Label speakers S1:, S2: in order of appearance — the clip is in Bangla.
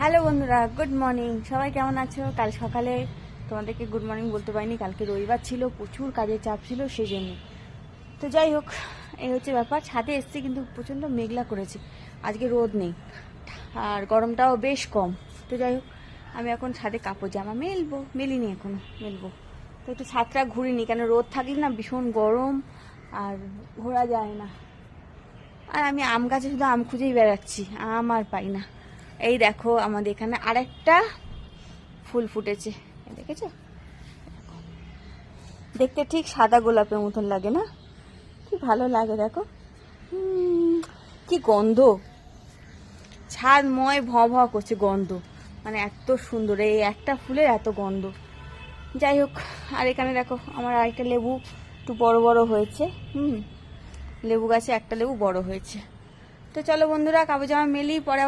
S1: হ্যালো বন্ধুরা, গুড মর্নিং। সবাই কেমন আছো? কাল সকালে তোমাদেরকে গুড মর্নিং বলতে পারিনি, কালকে রবিবার ছিল, প্রচুর কাজের চাপ ছিল সেই জন্য। তো যাই হোক, এই হচ্ছে ব্যাপার। ছাদে এসছি কিন্তু প্রচণ্ড মেঘলা করেছে, আজকে রোদ নেই আর গরমটাও বেশ কম। তো যাই হোক, আমি এখন ছাদে কাপড় জামা মেলিনি, এখনও মেলবো। তো একটু ছাদটা ঘুরিনি, কেন রোদ থাকলে না ভীষণ গরম আর ঘোরা যায় না। আর আমি আম গাছে শুধু আম খুঁজেই বেড়াচ্ছি, আম আর পাই না। এই দেখো, আমাদের এখানে আরেকটা ফুল ফুটেছে, দেখেছো? দেখতে ঠিক সাদা গোলাপের মতন লাগে না? কি ভালো লাগে দেখো। কি গন্ধ, ছাদময় ভ ভ করছে গন্ধ, মানে এত সুন্দর এই একটা ফুলের এত গন্ধ। যাই হোক, আর এখানে দেখো আমার আরেকটা লেবু একটু বড় বড় হয়েছে। লেবু গাছে একটা লেবু বড় হয়েছে। তো চলো বন্ধুরা, কাপড় জামা মেলি, পরে আবার